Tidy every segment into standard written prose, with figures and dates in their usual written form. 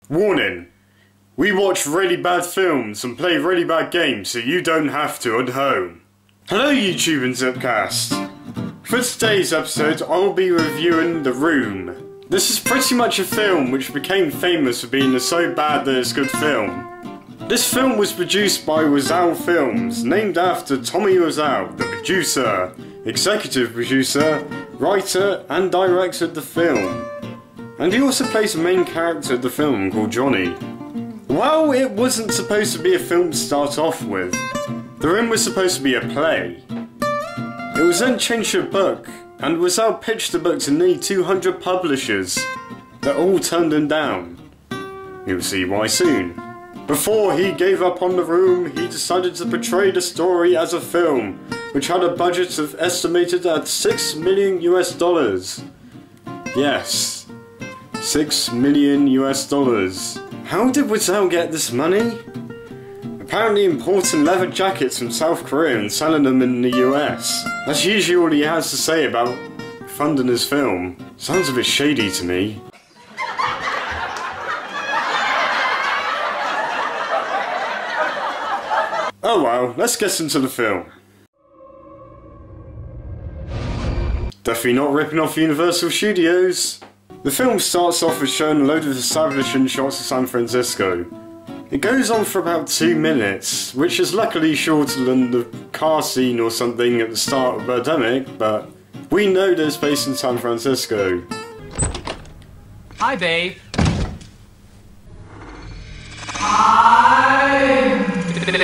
Warning! We watch really bad films and play really bad games so you don't have to at home. Hello YouTube and Zipcast! For today's episode I'll be reviewing The Room. This is pretty much a film which became famous for being so bad that it's a good film. This film was produced by Wiseau Films, named after Tommy Wiseau, the producer, executive producer, writer and director of the film. And he also plays the main character of the film called Johnny. Well, it wasn't supposed to be a film to start off with. The Room was supposed to be a play. It was then changed to a book, and Wiseau pitched the book to nearly 200 publishers that all turned him down. You'll see why soon. Before he gave up on The Room, he decided to portray the story as a film, which had a budget of estimated at $6 million US. Yes, $6 million US. How did Wiseau get this money? Apparently importing leather jackets from South Korea and selling them in the US. That's usually all he has to say about funding his film. Sounds a bit shady to me. Oh well, let's get into the film. Definitely not ripping off Universal Studios. The film starts off with showing a load of establishing shots of San Francisco. It goes on for about 2 minutes, which is luckily shorter than the car scene or something at the start of Birdemic, but we know there's based in San Francisco. Hi, babe. Hi, babe.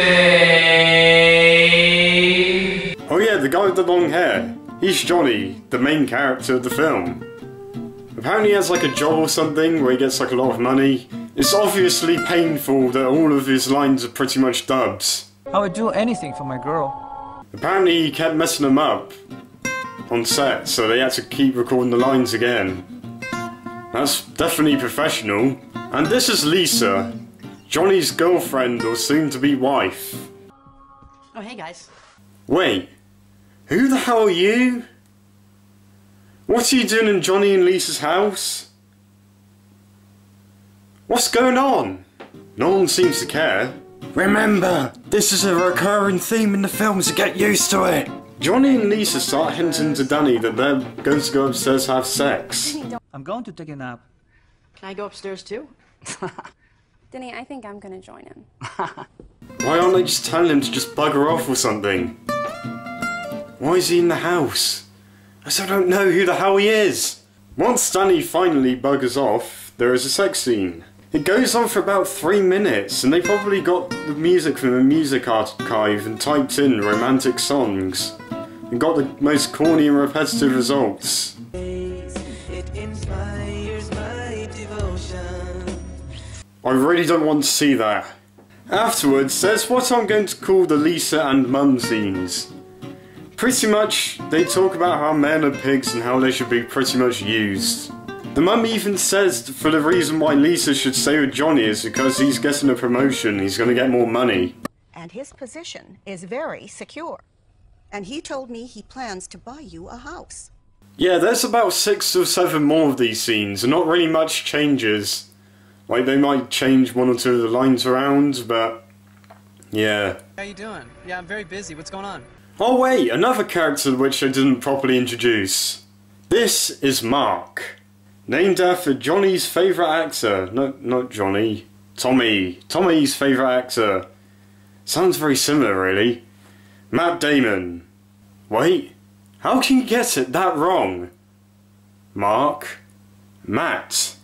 Oh yeah, the guy with the long hair. He's Johnny, the main character of the film. Apparently he has like a job or something where he gets like a lot of money. It's obviously painful that all of his lines are pretty much dubs. I would do anything for my girl. Apparently he kept messing them up on set, so they had to keep recording the lines again. That's definitely professional. And this is Lisa, Johnny's girlfriend or soon-to-be wife. Oh, hey guys. Wait, who the hell are you? What are you doing in Johnny and Lisa's house? What's going on? No one seems to care. Remember, this is a recurring theme in the film, so get used to it. Johnny and Lisa start hinting to Danny that they're going to go upstairs to have sex. I'm going to take a nap. Can I go upstairs too? Denny, I think I'm gonna join him. Why aren't they just telling him to just bugger off or something? Why is he in the house? I still don't know who the hell he is. Once Danny finally buggers off, there is a sex scene. It goes on for about 3 minutes, and they probably got the music from a music archive and typed in romantic songs, and got the most corny and repetitive results. I really don't want to see that. Afterwards, there's what I'm going to call the Lisa and Mum scenes. Pretty much, they talk about how men are pigs and how they should be pretty much used. The mum even says for the reason why Lisa should stay with Johnny is because he's getting a promotion, he's going to get more money. And his position is very secure. And he told me he plans to buy you a house. Yeah, there's about 6 or 7 more of these scenes, and not really much changes. Like, they might change 1 or 2 of the lines around, but yeah. How you doing? Yeah, I'm very busy. What's going on? Oh wait, another character which I didn't properly introduce. This is Mark. Named after Johnny's favourite actor. No, not Johnny. Tommy. Tommy's favourite actor. Sounds very similar, really. Matt Damon. Wait, how can you get it that wrong? Mark. Matt.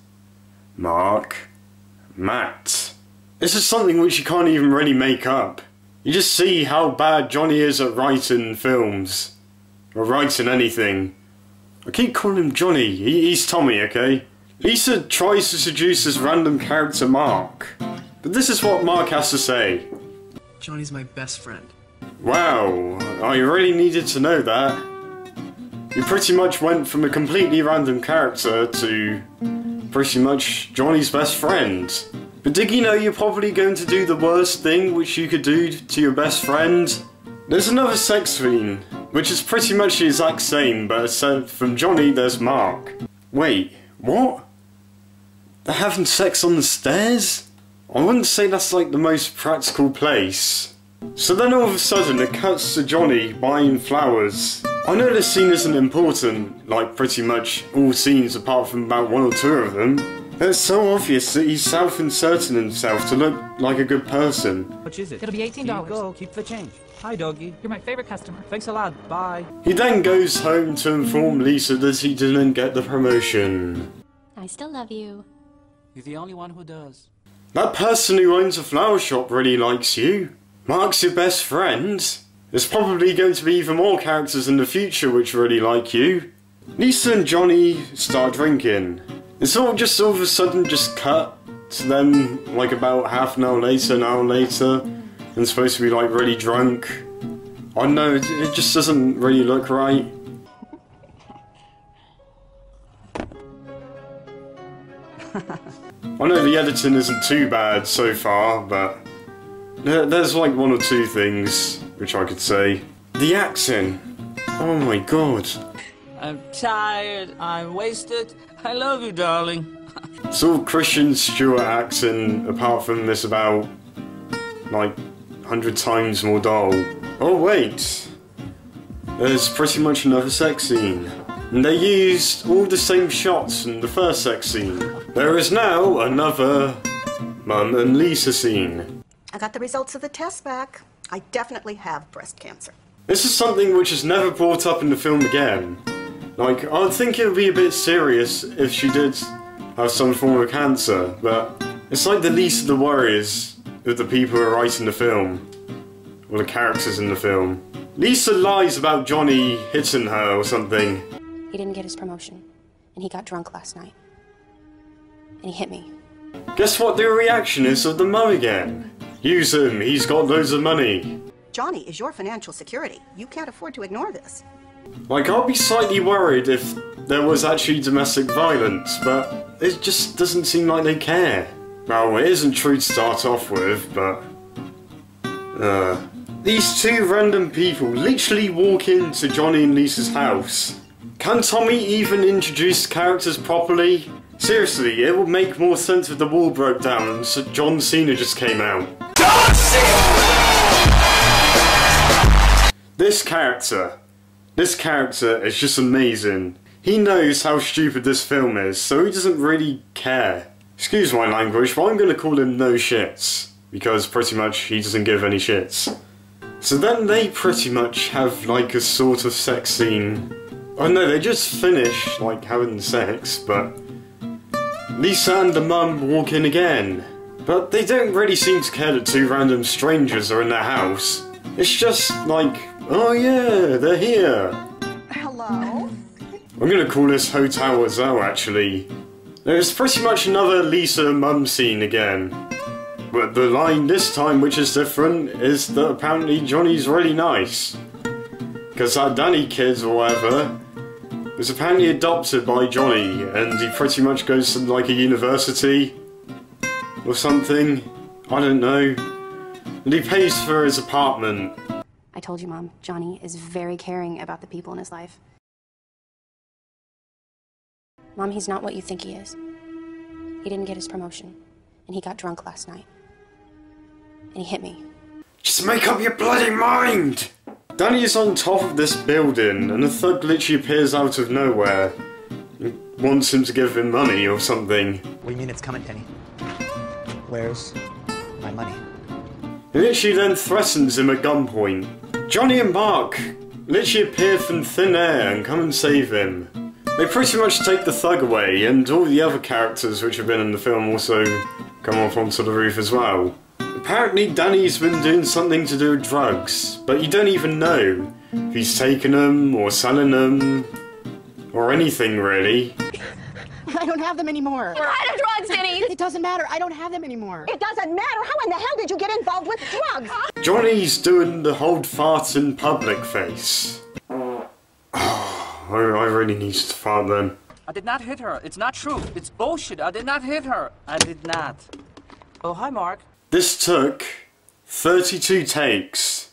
Mark. Matt. This is something which you can't even really make up. You just see how bad Johnny is at writing films. Or writing anything. I keep calling him Johnny. He's Tommy, okay? Lisa tries to seduce this random character Mark. But this is what Mark has to say. Johnny's my best friend. Wow, I really needed to know that. You pretty much went from a completely random character to pretty much Johnny's best friend. But did you know you're probably going to do the worst thing which you could do to your best friend? There's another sex scene, which is pretty much the exact same, but instead from Johnny there's Mark. Wait, what? They're having sex on the stairs? I wouldn't say that's like the most practical place. So then all of a sudden it cuts to Johnny buying flowers. I know this scene isn't important, like pretty much all scenes apart from about 1 or 2 of them. But it's so obvious that he's self-inserting himself to look like a good person. How much is it? It'll be $18. Here you go, keep the change. Hi, doggy. You're my favorite customer. Thanks a lot, bye. He then goes home to inform Lisa that he didn't get the promotion. I still love you. You're the only one who does. That person who owns a flower shop really likes you. Mark's your best friend. There's probably going to be even more characters in the future which really like you. Lisa and Johnny start drinking. It's all just all of a sudden just cut to them like about half an hour later, an hour later, and supposed to be like really drunk. I don't know, it just doesn't really look right. I know the editing isn't too bad so far, but there's like 1 or 2 things which I could say. The accent. Oh my god. I'm tired, I'm wasted. I love you, darling. It's all Christian Stewart accent, apart from this about, like, 100 times more dull. Oh wait! There's pretty much another sex scene. And they used all the same shots in the first sex scene. There is now another Mum and Lisa scene. I got the results of the test back. I definitely have breast cancer. This is something which is never brought up in the film again. Like, I'd think it would be a bit serious if she did have some form of cancer, but it's like the least of the worries of the people who are writing the film, or the characters in the film. Lisa lies about Johnny hitting her or something. He didn't get his promotion, and he got drunk last night. And he hit me. Guess what the reaction is of the mum again? Use him, he's got loads of money. Johnny is your financial security. You can't afford to ignore this. Like, I'd be slightly worried if there was actually domestic violence, but it just doesn't seem like they care. Well, it isn't true to start off with, but... These 2 random people literally walk into Johnny and Lisa's house. Can Tommy even introduce characters properly? Seriously, it would make more sense if the wall broke down and so John Cena just came out. John Cena! This character is just amazing. He knows how stupid this film is, so he doesn't really care. Excuse my language, but I'm gonna call him no shits, because pretty much he doesn't give any shits. So then they pretty much have like a sort of sex scene. Oh no, they just finish like having sex, but Lisa and the mum walk in again. But they don't really seem to care that 2 random strangers are in their house. It's just like, oh yeah, they're here. Hello? I'm gonna call this Hotel Azelle actually. There's pretty much another Lisa mum scene again. But the line this time which is different is that apparently Johnny's really nice. Because that Danny kid or whatever was apparently adopted by Johnny and he pretty much goes to like a university or something. I don't know. And he pays for his apartment. I told you, Mom, Johnny is very caring about the people in his life. Mom, he's not what you think he is. He didn't get his promotion, and he got drunk last night. And he hit me. Just make up your bloody mind! Danny is on top of this building, and a thug literally appears out of nowhere. And wants him to give him money or something. What do you mean it's coming, Penny? Where's my money? He literally then threatens him at gunpoint. Johnny and Mark literally appear from thin air and come and save him. They pretty much take the thug away, and all the other characters which have been in the film also come off onto the roof as well. Apparently Danny's been doing something to do with drugs, but you don't even know if he's taking them or selling them or anything really. I don't have them anymore. You're out of drugs, Denny! It doesn't matter. I don't have them anymore. It doesn't matter. How in the hell did you get involved with drugs? Johnny's doing the hold fart in public face. I really need to fart then. I did not hit her. It's not true. It's bullshit. I did not hit her. I did not. Oh, hi, Mark. This took 32 takes.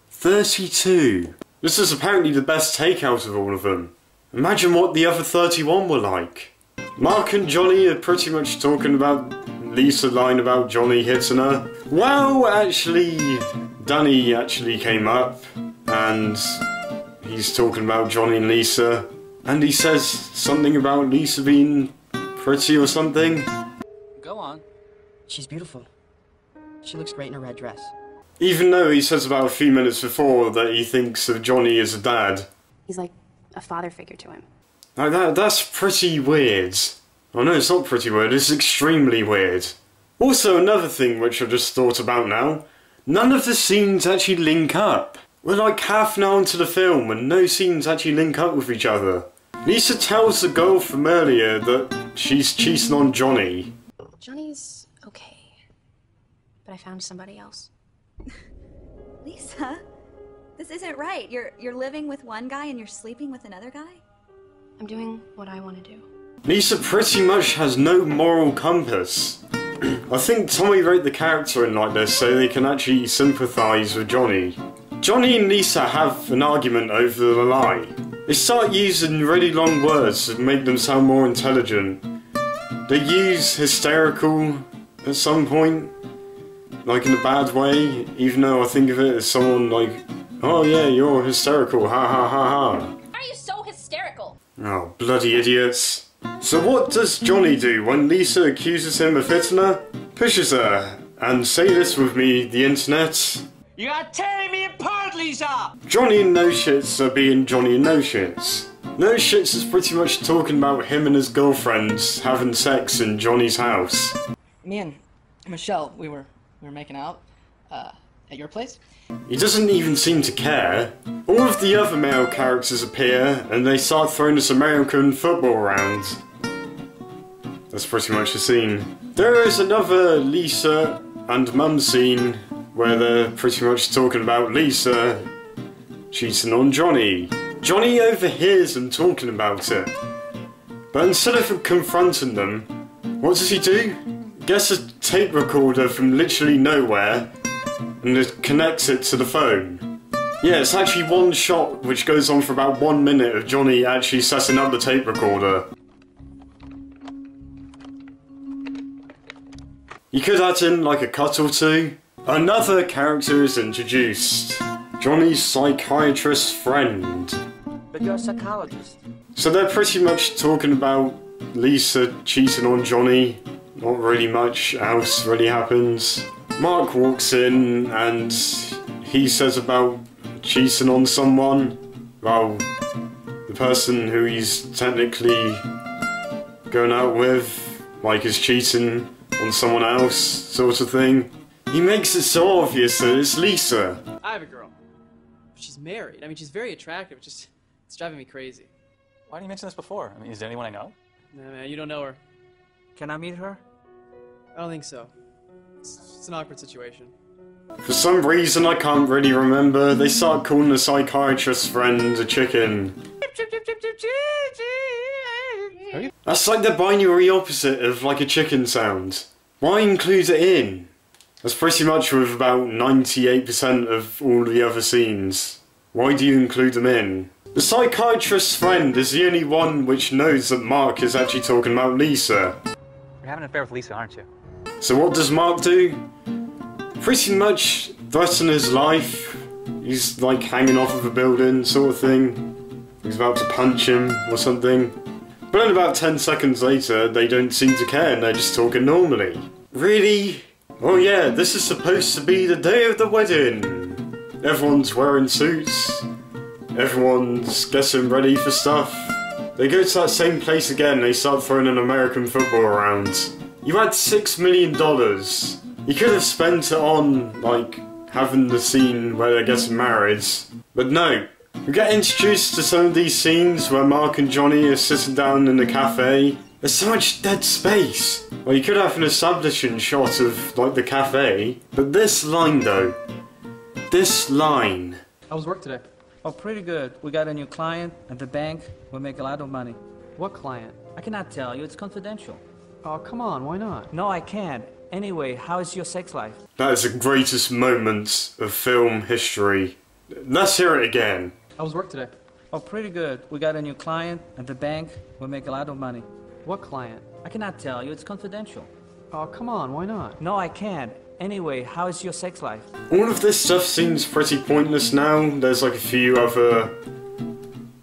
32. This is apparently the best take out of all of them. Imagine what the other 31 were like. Mark and Johnny are pretty much talking about Lisa lying about Johnny hitting her. Well, actually, Danny actually came up and he's talking about Johnny and Lisa. And he says something about Lisa being pretty or something. Go on. She's beautiful. She looks great in a red dress. Even though he says about a few minutes before that he thinks of Johnny as a dad. He's like a father figure to him. Now that's pretty weird. Oh no, it's not pretty weird, it's extremely weird. Also, another thing which I just thought about now, none of the scenes actually link up. We're like half an hour into the film and no scenes actually link up with each other. Lisa tells the girl from earlier that she's cheating on Johnny. Johnny's okay, but I found somebody else. Lisa, this isn't right. You're living with one guy and you're sleeping with another guy? I'm doing what I want to do. Lisa pretty much has no moral compass. I think Tommy wrote the character in like this so they can actually sympathise with Johnny. Johnny and Lisa have an argument over the lie. They start using really long words to make them sound more intelligent. They use hysterical at some point, like in a bad way, even though I think of it as someone like, oh yeah, you're hysterical, ha ha ha ha. Why are you so hysterical? Oh, bloody idiots. So what does Johnny do when Lisa accuses him of hitting her? Pushes her, and say this with me, the internet. You are tearing me apart, Lisa! Johnny and No Shits are being Johnny and No Shits. No Shits is pretty much talking about him and his girlfriends having sex in Johnny's house. Me and Michelle, we were making out at your place. He doesn't even seem to care. All of the other male characters appear and they start throwing this American football around. That's pretty much the scene. There is another Lisa and Mum scene where they're pretty much talking about Lisa cheating on Johnny. Johnny overhears them talking about it. But instead of confronting them, what does he do? Gets a tape recorder from literally nowhere and it connects it to the phone. Yeah, it's actually one shot which goes on for about 1 minute of Johnny actually setting up the tape recorder. You could add in like a cut or two. Another character is introduced. Johnny's psychiatrist friend. But you're a psychologist. So they're pretty much talking about Lisa cheating on Johnny. Not really much else really happens. Mark walks in and he says about cheating on someone. Well, the person who he's technically going out with, like, is cheating on someone else, sort of thing. He makes it so obvious that it's Lisa. I have a girl. She's married. I mean, she's very attractive. It's driving me crazy. Why didn't you mention this before? I mean, is there anyone I know? No, man, you don't know her. Can I meet her? I don't think so. It's an awkward situation. For some reason I can't really remember, they start calling the psychiatrist's friend a chicken. That's like the binary opposite of like a chicken sound. Why include it in? That's pretty much with about 98% of all the other scenes. Why do you include them in? The psychiatrist's friend is the only one which knows that Mark is actually talking about Lisa. You're having an affair with Lisa, aren't you? So what does Mark do? Pretty much threaten his life. He's like hanging off of a building sort of thing. He's about to punch him or something. But then about 10 seconds later, they don't seem to care and they're just talking normally. Really? Oh yeah, this is supposed to be the day of the wedding. Everyone's wearing suits. Everyone's getting ready for stuff. They go to that same place again, they start throwing an American football around. You had $6 million. You could have spent it on, like, having the scene where they're getting married. But no. We get introduced to some of these scenes where Mark and Johnny are sitting down in the cafe. There's so much dead space. Well, you could have an establishing shot of, like, the cafe. But this line, though. This line. How was work today? Oh, pretty good. We got a new client at the bank. We'll make a lot of money. What client? I cannot tell you. It's confidential. Oh, come on. Why not? No, I can't. Anyway, how is your sex life? That is the greatest moment of film history. Let's hear it again. How was work today? Oh, pretty good. We got a new client at the bank. We'll make a lot of money. What client? I cannot tell you, it's confidential. Oh, come on, why not? No, I can't. Anyway, how is your sex life? All of this stuff seems pretty pointless now. There's like a few other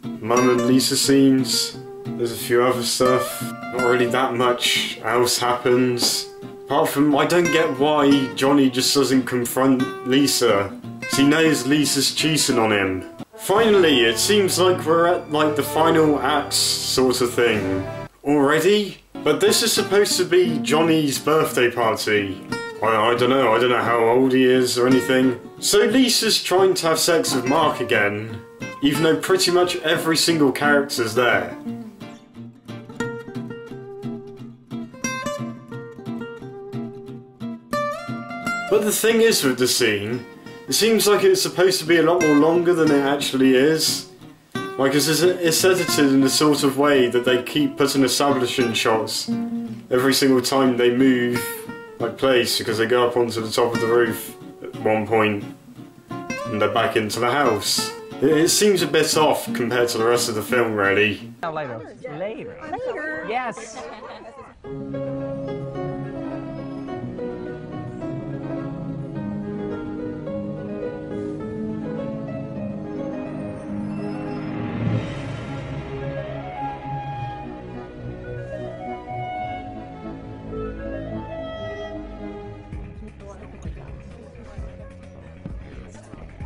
Mum and Lisa scenes. There's a few other stuff. Not really that much else happens. Apart from, I don't get why Johnny just doesn't confront Lisa. He knows Lisa's cheating on him. Finally, it seems like we're at like the final act sort of thing. Already? But this is supposed to be Johnny's birthday party. I don't know how old he is or anything. So Lisa's trying to have sex with Mark again, even though pretty much every single character's there. But the thing is with the scene, it seems like it's supposed to be a lot more longer than it actually is. Like it's edited in a sort of way that they keep putting establishing shots every single time they move like place, because they go up onto the top of the roof at one point and they're back into the house. It seems a bit off compared to the rest of the film, really. Later. Later. Yes.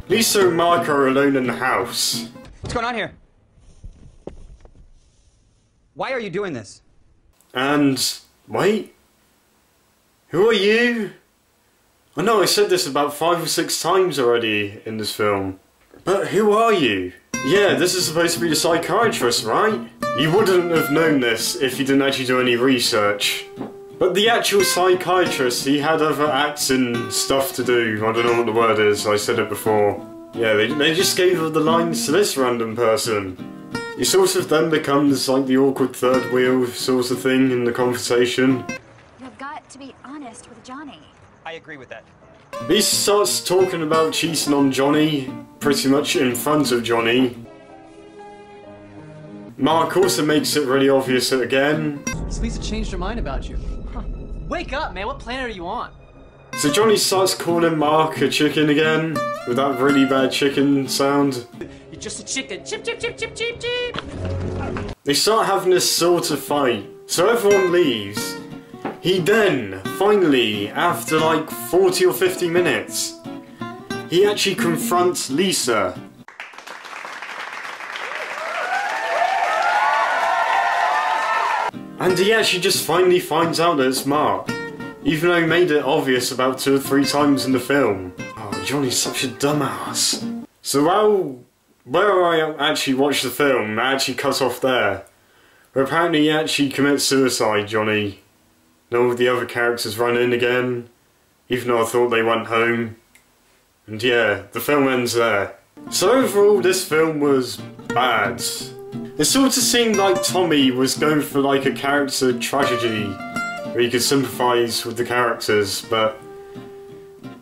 Lisa and Mark are alone in the house. What's going on here? Why are you doing this? And... wait? Who are you? I know I said this about 5 or 6 times already in this film. But who are you? Yeah, this is supposed to be the psychiatrist, right? You wouldn't have known this if you didn't actually do any research. But the actual psychiatrist, he had other acts and stuff to do. I don't know what the word is, I said it before. Yeah, they just gave the lines to this random person. He sort of then becomes like the awkward third wheel sort of thing in the conversation. You've got to be honest with Johnny. I agree with that. Lisa starts talking about cheating on Johnny, pretty much in front of Johnny. Mark also makes it really obvious again. So Lisa changed her mind about you. Huh. Wake up, man, what planet are you on? So Johnny starts calling Mark a chicken again, with that really bad chicken sound. You're just a chicken. Chip, chip, chip, chip, chip, chip. They start having this sort of fight, so everyone leaves. He then, finally, after like 40 or 50 minutes, he actually confronts Lisa. And he actually just finally finds out that it's Mark, even though he made it obvious about 2 or 3 times in the film. Oh, Johnny's such a dumbass. So where I actually watched the film, I actually cut off there. Where apparently he actually commits suicide, Johnny. And all the other characters run in again, even though I thought they went home. And yeah, the film ends there. So overall, this film was bad. It sort of seemed like Tommy was going for like a character tragedy, where you could sympathise with the characters, but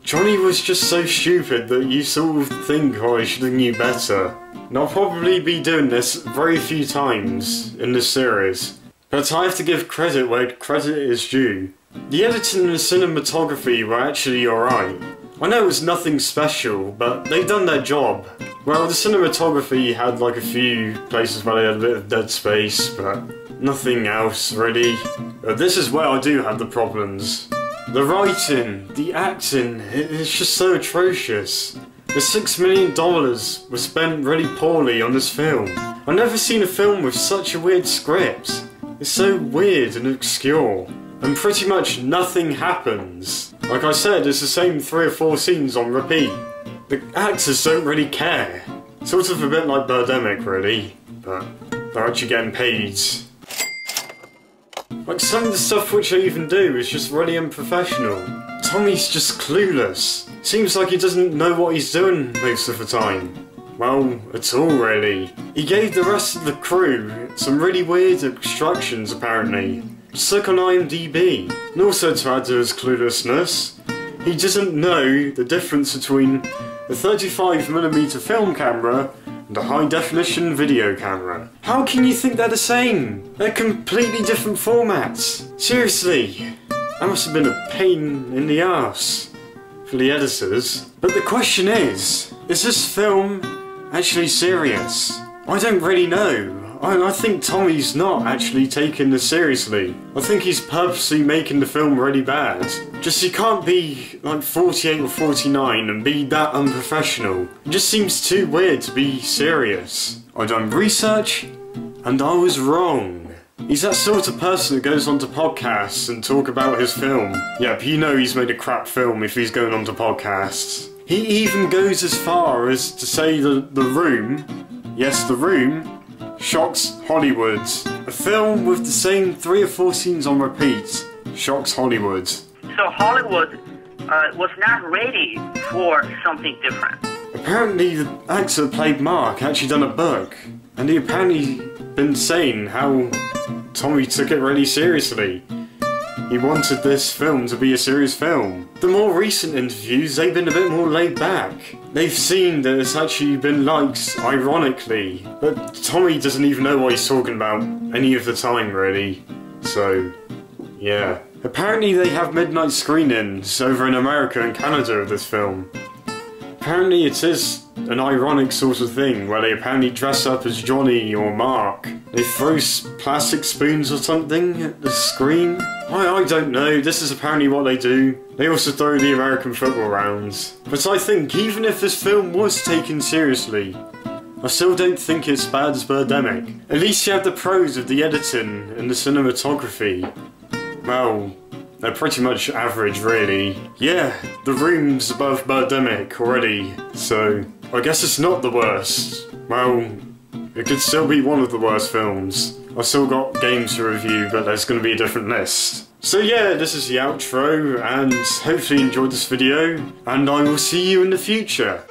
Johnny was just so stupid that you sort of think, oh, I should have knew better. And I'll probably be doing this very few times in this series, but I have to give credit where credit is due. The editing and the cinematography were actually alright. I know it was nothing special, but they done their job. Well, the cinematography had like a few places where they had a bit of dead space, but nothing else really. But this is where I do have the problems. The writing, the acting, it's just so atrocious. The $6 million was spent really poorly on this film. I've never seen a film with such a weird script. It's so weird and obscure. And pretty much nothing happens. Like I said, it's the same 3 or 4 scenes on repeat. The actors don't really care. Sort of a bit like Birdemic, really. But they're actually getting paid. Like some of the stuff which they even do is just really unprofessional. Tommy's just clueless. Seems like he does't know what he's doing most of the time. Well, at all really. He gave the rest of the crew some really weird instructions apparently. Just look on IMDb. And also to add to his cluelessness, he doesn't know the difference between a 35mm film camera and a high-definition video camera. How can you think they're the same? They're completely different formats. Seriously, that must have been a pain in the arse for the editors. But the question is this film actually serious? I don't really know. I think Tommy's not actually taking this seriously. I think he's purposely making the film really bad. Just he can't be like 48 or 49 and be that unprofessional. It just seems too weird to be serious. I done research and I was wrong. He's that sort of person that goes onto podcasts and talk about his film. Yep, you know he's made a crap film if he's going onto podcasts. He even goes as far as to say the Room, yes, The Room, shocks Hollywood. A film with the same 3 or 4 scenes on repeat shocks Hollywood. So Hollywood was not ready for something different. Apparently the actor that played Mark actually done a book, and he apparently been saying how Tommy took it really seriously. He wanted this film to be a serious film. The more recent interviews, they've been a bit more laid back. They've seen that it's actually been liked ironically, but Tommy doesn't even know what he's talking about any of the time really. So, yeah. Apparently they have midnight screenings over in America and Canada of this film. Apparently it is an ironic sort of thing where they apparently dress up as Johnny or Mark. They throw plastic spoons or something at the screen. I don't know, this is apparently what they do. They also throw the American football rounds. But I think even if this film was taken seriously, I still don't think it's bad as Birdemic. At least you have the pros of the editing and the cinematography. Well, they're pretty much average really. Yeah, The Room's above Birdemic already, so I guess it's not the worst. Well, it could still be one of the worst films. I've still got games to review, but there's going to be a different list. So yeah, this is the outro, and hopefully you enjoyed this video, and I will see you in the future.